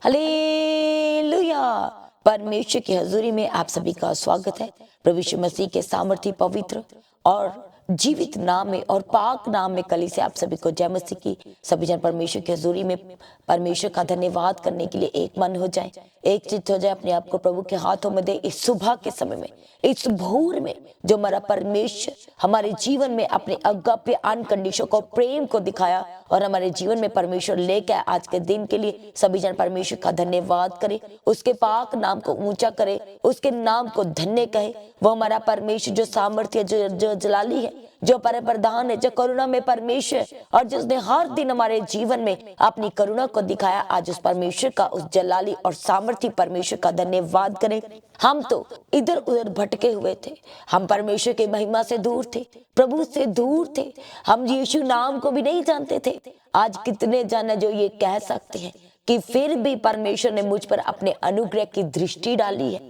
Hallelujah. परमेश्वर की हजूरी में आप सभी का स्वागत है। प्रभु यीशु मसीह के सामर्थी, पवित्र और जीवित नाम में और पाक नाम में कली से आप सभी को जय मसीह की। सभी जन परमेश्वर की हजूरी में परमेश्वर का धन्यवाद करने के लिए एक मन हो जाए, एक चित्त हो जाए, अपने आप को प्रभु के हाथों में दे। इस सुबह के समय में, इस भोर में जो हमारा परमेश्वर हमारे जीवन में अपने अगाप्य अनकंडीशनल को प्रेम को दिखाया और हमारे जीवन में परमेश्वर लेके आए आज के दिन के लिए, सभी जन परमेश्वर का धन्यवाद करे, उसके पाक नाम को ऊंचा करे, उसके नाम को धन्य कहे। वो हमारा परमेश्वर जो सामर्थ्य, जो जलाली है, जो परप्रधान है, जो करुणा में परमेश्वर, और जिसने हर दिन हमारे जीवन में अपनी करुणा को दिखाया, आज उस परमेश्वर का, उस जलाली और सामर्थ्य परमेश्वर का धन्यवाद करें। हम तो इधर उधर भटके हुए थे, हम परमेश्वर की महिमा से दूर थे, प्रभु से दूर थे, हम यीशु नाम को भी नहीं जानते थे। आज कितने जन जो ये कह सकते हैं कि फिर भी परमेश्वर ने मुझ पर अपने अनुग्रह की दृष्टि डाली है।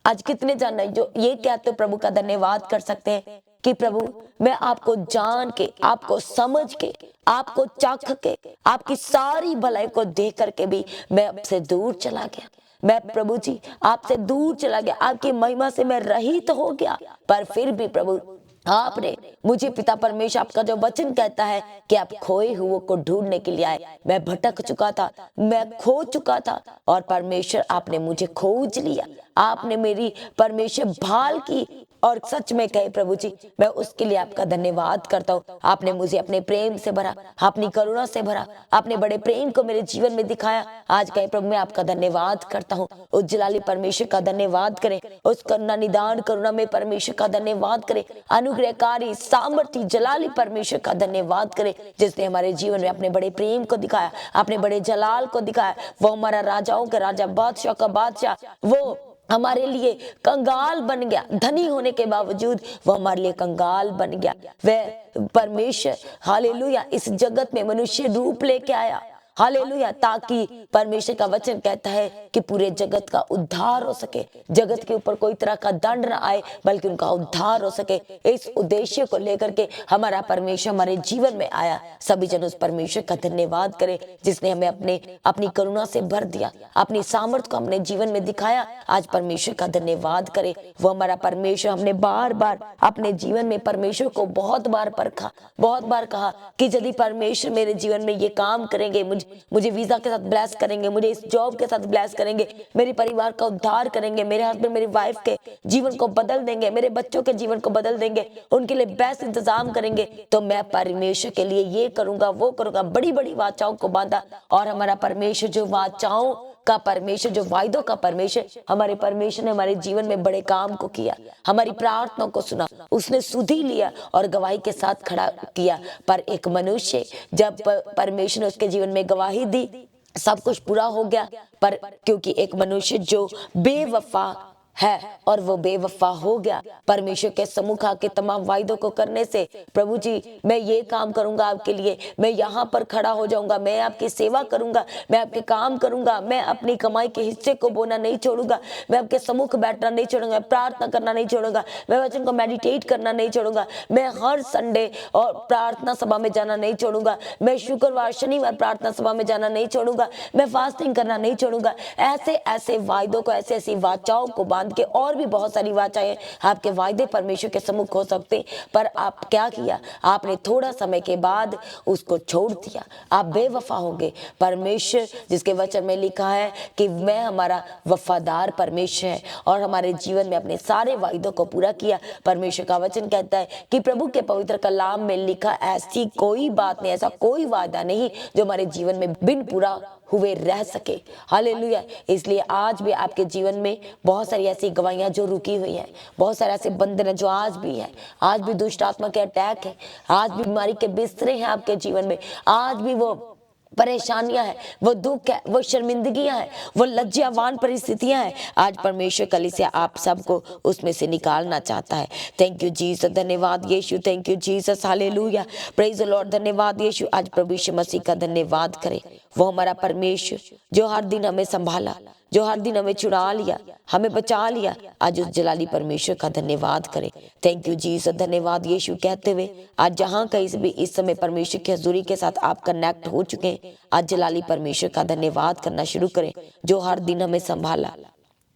आज कितने जन जो ये कहते प्रभु का धन्यवाद कर सकते हैं कि प्रभु मैं आपको जान के, आपको समझ के, आपको चाख के, आपकी सारी भलाई को देख करके भी मैं आपसे दूर चला गया। मैं प्रभु जी आपसे दूर चला गया, आपकी महिमा से मैं रहित हो गया। पर फिर भी प्रभु आपने मुझे, पिता परमेश्वर, आपका जो वचन कहता है कि आप खोए हुए को ढूंढने के लिए आए। मैं भटक चुका था, मैं खो चुका था, और परमेश्वर आपने मुझे खोज लिया, आपने मेरी परमेश्वर भाल की। और सच में कहे प्रभु जी, मैं उसके लिए आपका धन्यवाद करता हूँ। आपने मुझे अपने प्रेम से भरा, अपनी करुणा से भरा, आपने बड़े प्रेम को मेरे जीवन में दिखाया। आज कहे प्रभु मैं आपका धन्यवाद करता हूँ। उस जलाली परमेश्वर का धन्यवाद करें, उस करुणा निदान करुणा में परमेश्वर का धन्यवाद करें, अनुग्रहकारी सामर्थी जलाली परमेश्वर का धन्यवाद करें, जिसने हमारे जीवन में अपने बड़े प्रेम को दिखाया, अपने बड़े जलाल को दिखाया। वो हमारा राजाओं का राजा, बादशाह का बादशाह, वो हमारे लिए कंगाल बन गया। धनी होने के बावजूद वो हमारे लिए कंगाल बन गया। वह परमेश्वर हालेलुया इस जगत में मनुष्य रूप लेके आया, हालेलुया, ताकि परमेश्वर का वचन कहता है कि पूरे जगत का उद्धार हो सके, जगत के ऊपर कोई तरह का दंड ना आए, बल्कि उनका उद्धार हो सके। इस उद्देश्य को लेकर के हमारा परमेश्वर हमारे जीवन में आया। सभी जन उस परमेश्वर का धन्यवाद करें, जिसने हमें अपनी करुणा से भर दिया, अपनी सामर्थ्य को हमने जीवन में दिखाया। आज परमेश्वर का धन्यवाद करें। वो हमारा परमेश्वर, हमने बार बार अपने जीवन में परमेश्वर को बहुत बार परखा, बहुत बार कहा कि यदि परमेश्वर मेरे जीवन में ये काम करेंगे, मुझे वीजा के साथ ब्लेस करेंगे, मुझे इस जॉब के साथ ब्लेस करेंगे, मेरे परिवार का उद्धार करेंगे, मेरे हस्बैंड मेरी वाइफ के जीवन को बदल देंगे, मेरे बच्चों के जीवन को बदल देंगे, उनके लिए बेस्ट इंतजाम करेंगे, तो मैं परमेश्वर के लिए ये करूंगा, वो करूंगा। बड़ी बड़ी वाचाओं को बांधा। और हमारा परमेश्वर जो वाचाओं का परमेश्वर, जो वायदों का परमेश्वर, हमारे परमेश्वर ने हमारे जीवन में बड़े काम को किया, हमारी प्रार्थना को सुना, उसने सुधी लिया और गवाही के साथ खड़ा किया। पर एक मनुष्य, जब परमेश्वर ने उसके जीवन में गवाही दी, सब कुछ पूरा हो गया। पर क्योंकि एक मनुष्य जो बेवफा है और वो बेवफा हो गया, परमेश्वर के सम्मुख आके तमाम वायदों को करने से, प्रभु जी मैं ये काम करूंगा आपके लिए, मैं यहाँ पर खड़ा हो जाऊंगा, मैं आपकी सेवा करूंगा, मैं आपके काम करूंगा, मैं अपनी कमाई के हिस्से को बोना नहीं छोड़ूंगा, मैं आपके सम्मुख बैठना नहीं छोड़ूंगा, प्रार्थना करना नहीं छोड़ूंगा, मैं वचन को मेडिटेट करना नहीं छोड़ूंगा, मैं हर संडे और प्रार्थना सभा में जाना नहीं छोड़ूंगा, मैं शुक्रवार शनिवार प्रार्थना सभा में जाना नहीं छोड़ूंगा, मैं फास्टिंग करना नहीं छोड़ूंगा। ऐसे ऐसे वायदों को, ऐसी ऐसी वाचाओं को बांध के, और भी बहुत सारी वाचाएं आपके वायदे परमेश्वर के सम्मुख हो सकते, पर आप क्या किया, आपने थोड़ा समय के बाद उसको छोड़ दिया, आप बेवफा हो गए। परमेश्वर जिसके वचन में लिखा है कि मैं, हमारा वफादार परमेश्वर है और हमारे जीवन में अपने सारे वायदों को पूरा किया। परमेश्वर का वचन कहता है कि प्रभु के पवित्र कलाम में लिखा ऐसी कोई बात नहीं, ऐसा कोई वादा नहीं जो हमारे जीवन में बिन पूरा हुए रह सके। हालेलुया। इसलिए आज भी आपके जीवन में बहुत सारी ऐसी गवाहियां जो रुकी हुई हैं, बहुत सारे ऐसे बंधन है जो आज भी है, आज भी दुष्ट आत्मा के अटैक है, आज भी बीमारी के बिस्तरे हैं आपके जीवन में, आज भी वो परेशानियां हैं, वो दुख है, वो शर्मिंदगियां हैं, वो लज्जावान परिस्थितियां हैं। आज परमेश्वर कलीसिया आप सबको उसमें से निकालना चाहता है। थैंक यू जीसस, धन्यवाद यीशु, thank you Jesus, hallelujah, praise the Lord, धन्यवाद यीशु। आज प्रभु यीशु मसीह का धन्यवाद करें। वो हमारा परमेश्वर जो हर दिन हमें संभाला, जो हर दिन हमें छुड़ा लिया, हमें बचा लिया, आज उस जलाली परमेश्वर का धन्यवाद करें। थैंक यू जीसस, धन्यवाद यीशु कहते हुए आज जहाँ कहीं भी इस समय परमेश्वर की हजूरी के साथ आप कनेक्ट हो चुके हैं, आज जलाली परमेश्वर का धन्यवाद करना शुरू करें, जो हर दिन हमें संभाला,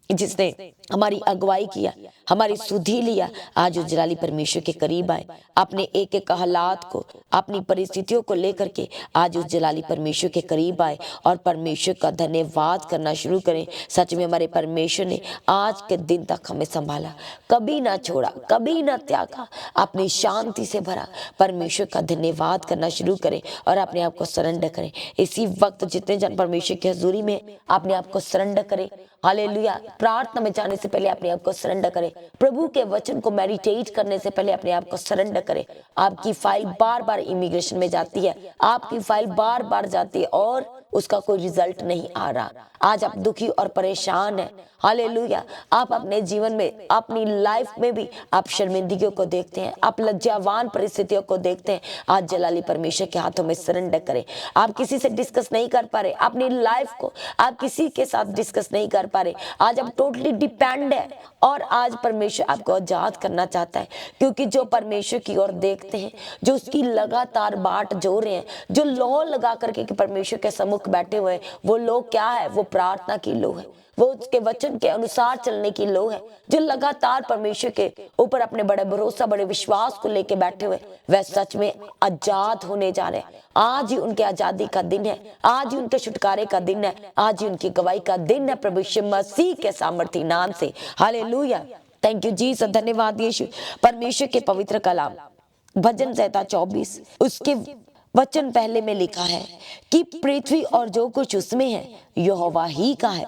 जिसने हमारी अगुवाई किया, हमारी सुधि लिया। आज उस जलाली परमेश्वर के करीब आए, अपने एक एक हालात को, अपनी परिस्थितियों को लेकर के आज उस जलाली परमेश्वर के करीब आए और परमेश्वर का धन्यवाद करना शुरू करें। सच में हमारे परमेश्वर ने आज के दिन तक हमें संभाला, कभी ना छोड़ा, कभी ना त्यागा, अपनी शांति से भरा। परमेश्वर का धन्यवाद करना शुरू करें और अपने आप को सरेंडर करें। इसी वक्त जितने जन परमेश्वर की हजूरी में अपने आप को सरेंडर करें, हालेलुया, प्रार्थना में जाने से पहले अपने आप को सरेंडर करें, प्रभु के वचन को मेडिटेट करने से पहले अपने आप को सरेंडर करें। आपकी फाइल बार बार इमिग्रेशन में जाती है, आपकी फाइल बार बार जाती है और उसका कोई रिजल्ट नहीं आ रहा। आज आप दुखी और परेशान हैं, हालेलुया, आप अपने जीवन में, अपनी लाइफ में भी आप शर्मिंदगियों को देखते हैं, आप लज्जावान परिस्थितियों को देखते हैं। आज जलाली परमेश्वर के हाथों में सरेंडर करें। आप किसी से डिस्कस नहीं कर पा रहे, अपनी लाइफ को आप किसी के साथ डिस्कस नहीं कर पा रहे, आज आप टोटली डिपेंड है और आज परमेश्वर आपको आजाद करना चाहता है। क्योंकि जो परमेश्वर की ओर देखते हैं, जो उसकी लगातार बाट जो रहे हैं, जो लौ लगा करके परमेश्वर के सम्मुख बैठे हुए हैं, वो लोग क्या है? वो प्रार्थना की लो है, वो उसके वचन के अनुसार चलने की लो है, जो लगातार परमेश्वर के ऊपर अपने बड़े भरोसा, बड़े विश्वास को लेके बैठे हुए, वह सच में आजाद होने जा रहे हैं। आज ही उनके आजादी का दिन है, आज ही उनके छुटकारे का दिन है, आज ही उनकी गवाही का दिन है प्रभु यीशु मसीह के सामर्थी नाम से। हालेलुया, थैंक यू जीसस, धन्यवाद यीशु। परमेश्वर के पवित्र कलाम भजन संहिता 24 उसके वचन पहले में लिखा है कि पृथ्वी और जो कुछ उसमें है यहोवा ही का है,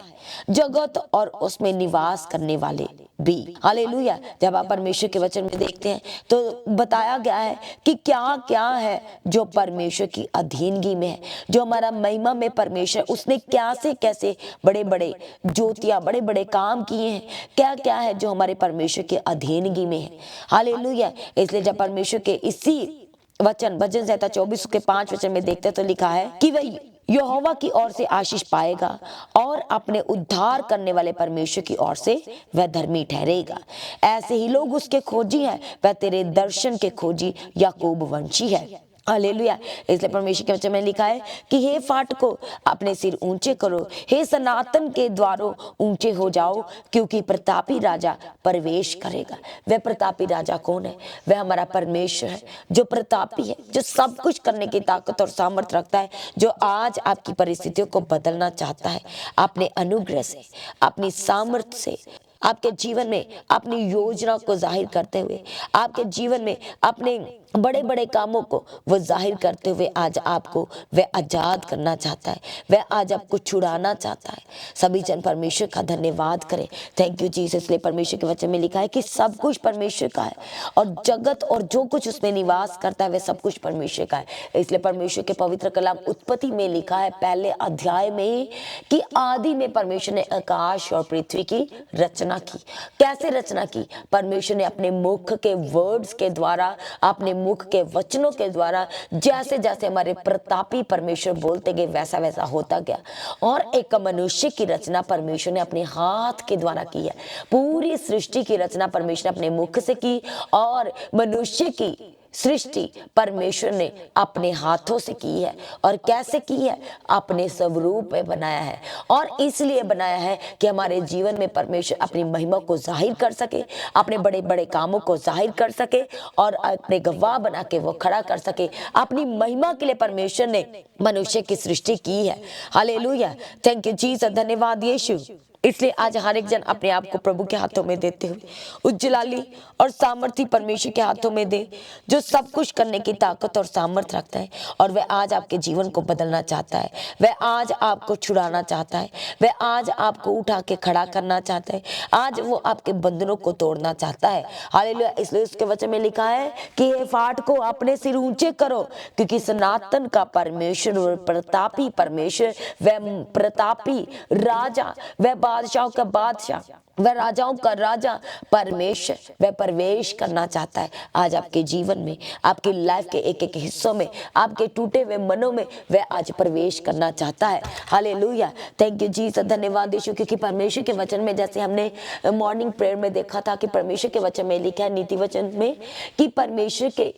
जगत और उसमें निवास करने वाले भी। हालेलुया। जब आप परमेश्वर के वचन में देखते हैं तो बताया गया है कि क्या क्या है जो परमेश्वर की अधीनगी में है, जो हमारा महिमा में परमेश्वर, उसने क्या से कैसे बड़े बड़े ज्योतियां, बड़े बड़े काम किए हैं, क्या क्या है जो हमारे परमेश्वर की अधीनगी में है। हालेलुया। इसलिए जब परमेश्वर के इसी वचन भजन संहिता 24 के 5 वचन में देखते तो लिखा है कि वह यहोवा की ओर से आशीष पाएगा और अपने उद्धार करने वाले परमेश्वर की ओर से वह धर्मी ठहरेगा। ऐसे ही लोग उसके खोजी हैं, वह तेरे दर्शन के खोजी याकूब वंशी है। हालेलुया। इसलिए परमेश्वर के वचन में लिखा है कि हे फाटको अपने सिर ऊंचे करो, हे सनातन के द्वारों ऊंचे हो जाओ, क्योंकि प्रतापी राजा प्रवेश करेगा। वह प्रतापी राजा कौन है? वह हमारा परमेश्वर है, जो प्रतापी है, जो सब कुछ करने की ताकत और सामर्थ्य रखता है, जो आज आपकी परिस्थितियों को बदलना चाहता है अपने अनुग्रह से, अपनी सामर्थ्य से, आपके जीवन में अपनी योजना को जाहिर करते हुए, आपके जीवन में अपने बड़े बड़े कामों को वो जाहिर करते हुए आज आपको वह आजाद करना चाहता है, वह आज आपको छुड़ाना चाहता है। सभी जन परमेश्वर का धन्यवाद करें। Thank you Jesus. इसलिए परमेश्वर के वचन में लिखा है कि सब कुछ परमेश्वर का है और जगत और जो कुछ उसमें निवास करता है वह सब कुछ परमेश्वर का है। इसलिए परमेश्वर के पवित्र कलाम उत्पत्ति में लिखा है पहले अध्याय में कि आदि में परमेश्वर ने आकाश और पृथ्वी की रचना की। कैसे रचना की? परमेश्वर ने अपने मुख के वर्ड्स के द्वारा, अपने मुख के वचनों के द्वारा, जैसे जैसे हमारे प्रतापी परमेश्वर बोलते गए वैसा वैसा होता गया। और एक मनुष्य की रचना परमेश्वर ने अपने हाथ के द्वारा की है। पूरी सृष्टि की रचना परमेश्वर ने अपने मुख से की और मनुष्य की सृष्टि परमेश्वर ने अपने हाथों से की है। और कैसे की है? अपने स्वरूप में बनाया है और इसलिए बनाया है कि हमारे जीवन में परमेश्वर अपनी महिमा को जाहिर कर सके, अपने बड़े बड़े कामों को जाहिर कर सके और अपने गवाह बना के वो खड़ा कर सके। अपनी महिमा के लिए परमेश्वर ने मनुष्य की सृष्टि की है। हालेलुया, थैंक यू जीसस, धन्यवाद यीशु। इसलिए आज हर एक जन अपने आप को प्रभु के हाथों में देते हुए उज्जलाली और सामर्थी परमेश्वर के हाथों में दे, जो सब कुछ करने की ताकत और सामर्थ्य रखता है। और वह आज आपके जीवन को बदलना चाहता है, वह आज आपको छुड़ाना चाहता है, वह आज आपको उठा के खड़ा करना चाहता है, आज वो आपके बंधनों को तोड़ना चाहता है। हालेलुया। इसलिए उसके वचन में लिखा है कि हे फाटको अपने सिर ऊंचे करो, क्योंकि सनातन का परमेश्वर, प्रतापी परमेश्वर, वह प्रतापी राजा, वह बादशाहों का बादशाह, वह राजाओं का राजा परमेश्वर, वह प्रवेश करना चाहता है आज आपके जीवन में, आपकी लाइफ के एक एक हिस्सों में, आपके टूटे हुए मनों में वह आज प्रवेश करना चाहता है। हालेलुया, थैंक यू जीसस, धन्यवाद यीशु, क्योंकि परमेश्वर के वचन में, जैसे हमने मॉर्निंग प्रेयर में देखा था कि परमेश्वर के वचन में लिखा है, नीति वचन में, कि परमेश्वर के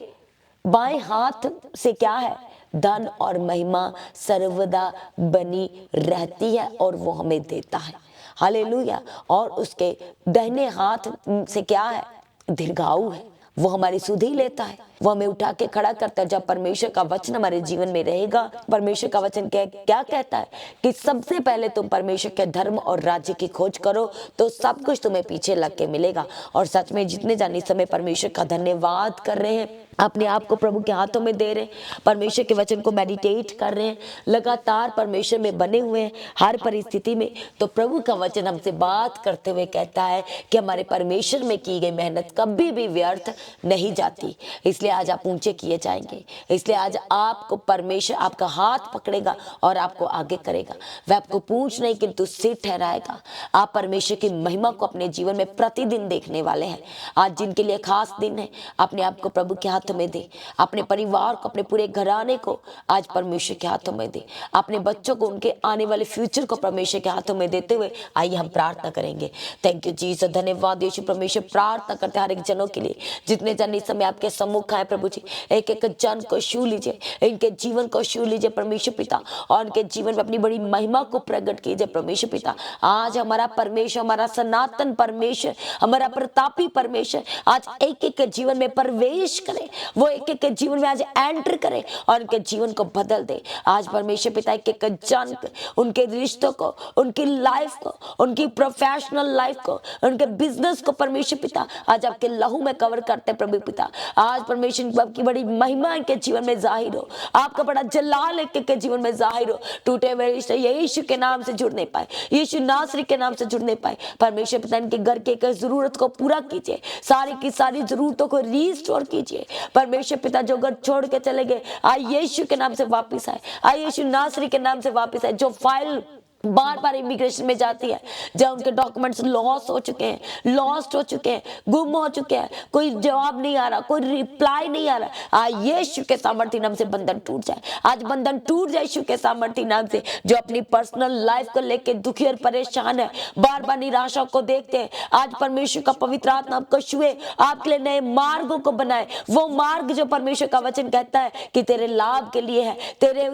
बाएं हाथ से क्या है, धन और महिमा सर्वदा बनी रहती है और वो हमें देता है। हालेलुया, और उसके दाहिने हाथ से क्या है, दीर्घायु है, वो हमारी सुधि लेता है, वो हमें उठा के खड़ा करता है। जब परमेश्वर का वचन हमारे जीवन में रहेगा, परमेश्वर का वचन क्या कहता है कि सबसे पहले तुम परमेश्वर के धर्म और राज्य की खोज करो तो सब कुछ तुम्हें पीछे लग के मिलेगा। और सच में जितने जाने समय परमेश्वर का धन्यवाद कर रहे हैं, अपने आप को प्रभु के हाथों में दे रहे हैं, परमेश्वर के वचन को मेडिटेट कर रहे हैं, लगातार परमेश्वर में बने हुए हैं हर परिस्थिति में, तो प्रभु का वचन हमसे बात करते हुए कहता है कि हमारे परमेश्वर में की गई मेहनत कभी भी व्यर्थ नहीं जाती। इसलिए आज आप ऊंचे किए जाएंगे, इसलिए आज आपको परमेश्वर आपका हाथ पकड़ेगा और आपको आगे करेगा। वह आपको पूंछ नहीं किंतु सिर ठहराएगा। आप परमेश्वर की महिमा को अपने जीवन में प्रतिदिन देखने वाले हैं। आज जिनके लिए खास दिन है, अपने आप को प्रभु के हाथों में दे, अपने परिवार को, अपने पूरे घराने को आज परमेश्वर के हाथों में दे, अपने बच्चों को, उनके आने वाले फ्यूचर को परमेश्वर के हाथों में देते हुए आइए हम प्रार्थना करेंगे। थैंक यू जीसस, धन्यवाद यीशु। परमेश्वर प्रार्थना करते हैं हर एक जनों के लिए, जितने जन इस समय आपके सम्मुख आए प्रभु जी, एक एक जन को छू लीजिए, इनके जीवन को छू लीजिए परमेश्वर पिता, और उनके जीवन में अपनी बड़ी महिमा को प्रकट कीजिए परमेश्वर पिता। आज हमारा परमेश्वर, हमारा सनातन परमेश्वर, हमारा प्रतापी परमेश्वर आज एक एक के जीवन में प्रवेश करे, वो एक एक के जीवन में आज एंटर करे और उनके जीवन को बदल दे। आज परमेश्वर पिता एक एक जन, उनके रिश्तों को, उनकी लाइफ को, उनकी प्रोफेशनल लाइफ को, उनके बिजनेस को परमेश्वर पिता आज आपके लहू में कवर करते प्रभु पिता। आज परमेश्वर की बड़ी महिमा इनके जीवन में जाहिर हो, आपका बड़ा जलाल एक के जीवन में जाहिर हो। टूटे हुए रिश्ते यीशु के नाम से जुड़ नहीं पाए, यीशु नासरी के नाम से जुड़ नहीं पाए, परमेश्वर पिता इनके घर के जरूरत को पूरा कीजिए, सारी की सारी जरूरतों को रीस्टोर कीजिए परमेश्वर पिता। जो घर छोड़ के चले गए आए यीशु के नाम से वापस आए, आए यीशु नासरी के नाम से वापस आए। जो फाइल बार बार इमिग्रेशन में जाती है, जब उनके डॉक्यूमेंट्स लॉस हो चुके हैं, लॉस्ट हो चुके हैं, गुम हो चुके हैं, कोई जवाब नहीं आ रहा, कोई रिप्लाई नहीं आ रहा, आज यीशु के सामर्थ्य नाम से बंधन टूट जाए, आज बंधन टूट जाए यीशु के सामर्थ्य नाम से। जो अपनी पर्सनल लाइफ को लेके दुखी और परेशान है, बार बार निराशा को देखते हैं, आज परमेश्वर का पवित्र आत्मा आपको छुए, आपके लिए नए मार्गों को बनाए, वो मार्ग जो परमेश्वर का वचन कहता है कि तेरे लाभ के लिए है, तेरे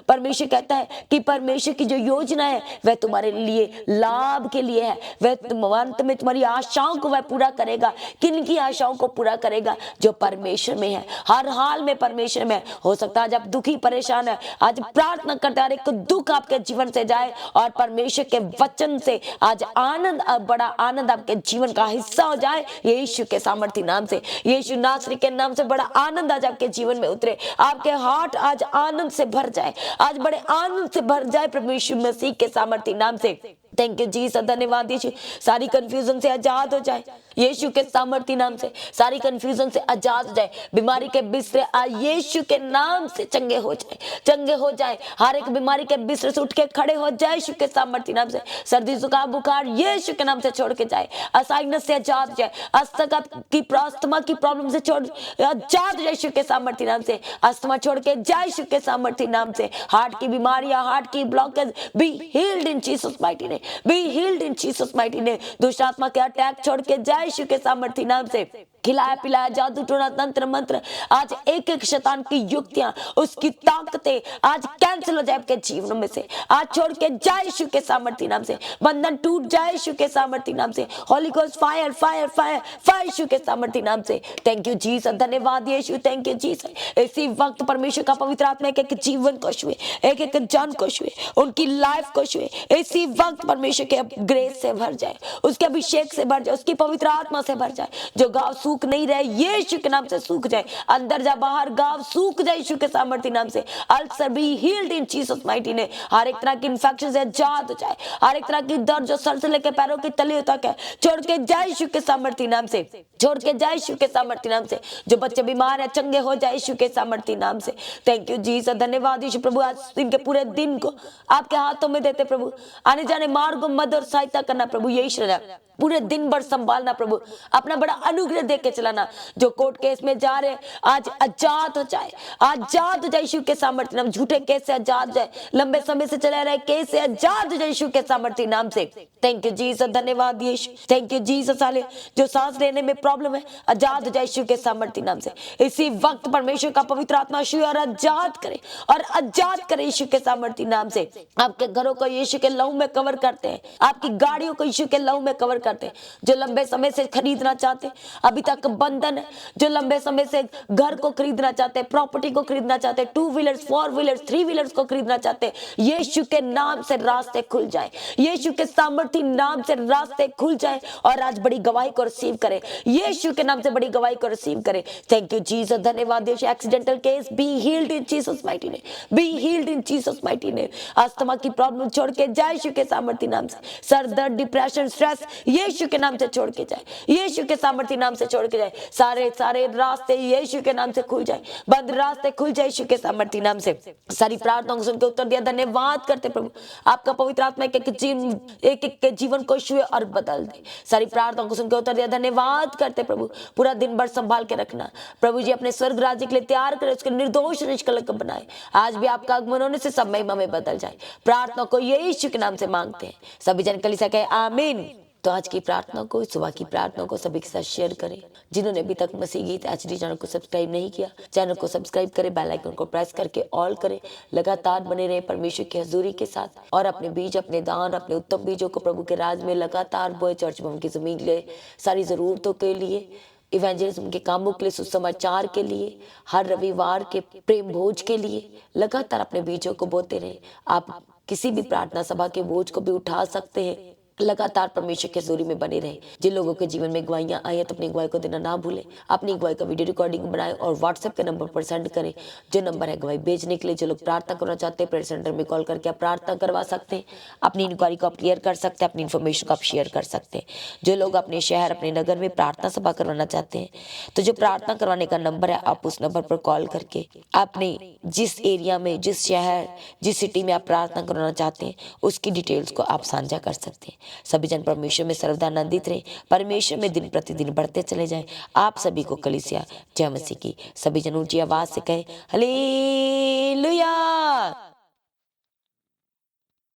परमेश्वर कहता है कि परमेश्वर की जो योजना है वह तुम्हारे लिए लाभ के लिए है, वह अंत में तुम्हारी आशाओं को वह पूरा करेगा। किन की आशाओं को पूरा करेगा? जो परमेश्वर में है, हर हाल में परमेश्वर में। हो सकता है आज आप दुखी परेशान है, आज प्रार्थना करते हैं एक दुख आपके जीवन से जाए और परमेश्वर के वचन से आज आनंद, बड़ा आनंद आपके जीवन का हिस्सा हो जाए यीशु के सामर्थ्य नाम से, यीशु नासरी के नाम से बड़ा आनंद आज आपके जीवन में उतरे, आपके हार्ट आज आनंद से भर जाए, आज बड़े आनंद से भर जाए परमेश्वर मसीह के सामर्थ्य नाम से। थैंक यू जीसस, धन्यवाद यीशु। सारी कंफ्यूजन से आजाद हो जाए यीशु के सामर्थ्य नाम से, सारी कंफ्यूजन से आजाद हो जाए, बीमारी के बिस्तरे आज यीशु के नाम से चंगे हो जाए, चंगे हो जाए, हर एक बीमारी के बिस्तरे से उठ के खड़े हो जाए यीशु के सामर्थ्य नाम से। सर्दी जुकाम बुखार यीशु के नाम से छोड़ के जाए, असाइनस से आजाद हो जाए, अस्थमा की अस्थमा की प्रॉब्लम से छोड़ आजाद यीशु के सामर्थ्य नाम से, अस्थमा छोड़ के जाए यीशु के सामर्थ्य नाम से। हार्ट की बीमारियां, हार्ट की blockage B healed in Jesus mighty name, be healed in Jesus mighty name. दुष्ट आत्मा के अटैक छोड़ के जाए यीशु के सामर्थ्य नाम से। खिलाया पिलाया जादू टोना तंत्र मंत्र आज एक एक शैतान की युक्तियां, उसकी ताकतें आज कैंसिल हो जाए आपके जीवन में से, आज छोड़ के जाए यीशु के सामर्थ्य नाम से, बंधन टूट जाए यीशु के सामर्थ्य नाम से। Holy ghost fire fire fire fire यीशु के सामर्थ्य नाम से। थैंक यू जीसस, धन्यवाद यीशु, थैंक यू जीसस। इसी वक्त परमेश्वर का पवित्र आत्मा एक एक जीवन को छुए, एक एक जान को छुए, उनकी लाइफ को छुए, इसी वक्त परमेश्वर के ग्रेस से भर जाए, उसके अभिषेक से भर जाए, उसकी पवित्र आत्मा से भर जाए। जो गाँव सूख नहीं रहे यीशु के नाम से सूख जाए, अंदर जा बाहर गाँव सूख जाए यीशु के सामर्थ्य नाम से। Ulcer be healed in Jesus mighty name. हर एक तरह की इंफेक्शन से आजाद हो जाए, हर एक तरह की दर्द जो सर से लेकर पैरों की तली तक है छोड़ के जाए यीशु के सामर्थ्य नाम से, छोड़ के जाए यीशु के सामर्थ्य नाम से। जो बच्चे बीमार है चंगे हो जाए यीशु के सामर्थ्य नाम से। थैंक यू जीसस, धन्यवाद यीशु। प्रभु आज इनके पूरे दिन को आपके हाथों में देते प्रभु, आने जाने मार्ग को मदद और सहायता करना प्रभु यीशु ने पूरे दिन भर संभालना प्रभु, अपना बड़ा अनुग्रह दे के चलाना। जो कोर्ट केस में जा रहे आज आजाद हो जाए, आजाद हो जाए यीशु के सामर्थ्य नाम। झूठे केस से आजाद हो जाए, लंबे समय से चले रहे केस से आजाद हो जाए यीशु के सामर्थ्य नाम से। थैंक यू जीसस, धन्यवाद यीशु, थैंक यू जीसस। हाले जो सांस लेने में प्रॉब्लम है आजाद हो जाए यीशु के सामर्थ्य नाम से। इसी वक्त परमेश्वर का पवित्र आत्मा छुए और आजाद करे, और आजाद करे यीशु के सामर्थ्य नाम से। आपके घरों को यीशु के लहू में कवर करते हैं, आपकी गाड़ियों को यीशु के लहू में कवर करते हैं। जो लंबे समय से खरीदना चाहते, अभी तक बंधन है, जो लंबे समय से घर को खरीदना चाहते, प्रॉपर्टी को खरीदना चाहते, 2 व्हीलर्स 4 व्हीलर्स 3 व्हीलर्स को खरीदना चाहते, यीशु के नाम से रास्ते खुल जाए, यीशु के सामर्थ्य नाम से रास्ते खुल जाए, और आज बड़ी गवाही को रिसीव करे, यीशु के नाम से बड़ी गवाही को रिसीव करे। थैंक यू जीसस, धन्यवाद यीशु। Accidental case be healed in Jesus mighty name, be healed in Jesus mighty name. Asthma की प्रॉब्लम छोड़ के जाए यीशु के सामर्थ्य नाम से। सर दर्द, डिप्रेशन, स्ट्रेस यीशु के नाम से छोड़ के जाए, यीशु के सामर्थ्य नाम से छोड़ के जाए। सारे सारे रास्ते यीशु के नाम से खुल जाए, बंद रास्ते खुल जाए यीशु के सामर्थ्य नाम से। सारी प्रार्थनाओं को सुनकर उत्तर दिया, धन्यवाद करते प्रभु। आपका पवित्र आत्मा एक एक के जीवन को छुए और बदल दे। सारी प्रार्थनाओं को सुनकर उत्तर दिया, धन्यवाद करते प्रभु। पूरा दिन भर संभाल के रखना प्रभु जी, अपने स्वर्ग राज्य के लिए तैयार करे, उसके निर्दोष निष्कलंक बनाए। आज भी आपका आगमन होने से सब महिमा में बदल जाए। प्रार्थना को यीशु के नाम से मांगते हैं, सभी जन कलीसिया कहे आमीन। तो आज की प्रार्थना को, सुबह की प्रार्थना को सभी के साथ शेयर करें। जिन्होंने अभी तक मसीह गीत एचडी चैनल को सब्सक्राइब नहीं किया, चैनल को सब्सक्राइब करें, बेल आइकन को प्रेस करके ऑल करें। लगातार बने रहे परमेश्वर की हजूरी के साथ, और अपने बीज, अपने दान, अपने उत्तम बीजों को प्रभु के राज में लगातार बोए। चर्च भवन की जमीन के लिए, सारी जरूरतों के लिए, इवेंजलिज्म के कामों के लिए, सुसमाचार के लिए, हर रविवार के प्रेम भोज के लिए लगातार अपने बीजों को बोते रहे। आप किसी भी प्रार्थना सभा के बोझ को भी उठा सकते हैं। लगातार परमेश्वर की हजूरी में बने रहे। जिन लोगों के जीवन में गवाहियां आई हैं तो अपनी गवाही को देना ना भूलें। अपनी गवाही का वीडियो रिकॉर्डिंग बनाएं और व्हाट्सएप के नंबर पर सेंड करें, जो नंबर है गवाही भेजने के लिए। जो लोग प्रार्थना करना चाहते हैं, प्रेयर सेंटर में कॉल करके आप प्रार्थना करवा सकते हैं। अपनी इंक्वायरी को आप क्लियर कर सकते हैं, अपनी इन्फॉर्मेशन को आप शेयर कर सकते हैं। जो लोग अपने शहर, अपने नगर में प्रार्थना सभा करवाना चाहते हैं, तो जो प्रार्थना करवाने का नंबर है, आप उस नंबर पर कॉल करके अपने जिस एरिया में, जिस शहर, जिस सिटी में आप प्रार्थना करवाना चाहते हैं, उसकी डिटेल्स को आप साझा कर सकते हैं। सभी जन परमेश्वर में सर्वदा आनंदित रहे, परमेश्वर में दिन प्रतिदिन बढ़ते चले जाएं। आप सभी को कलीसिया जय मसीह की सभी जन ऊंची आवाज से कहे हालेलुया।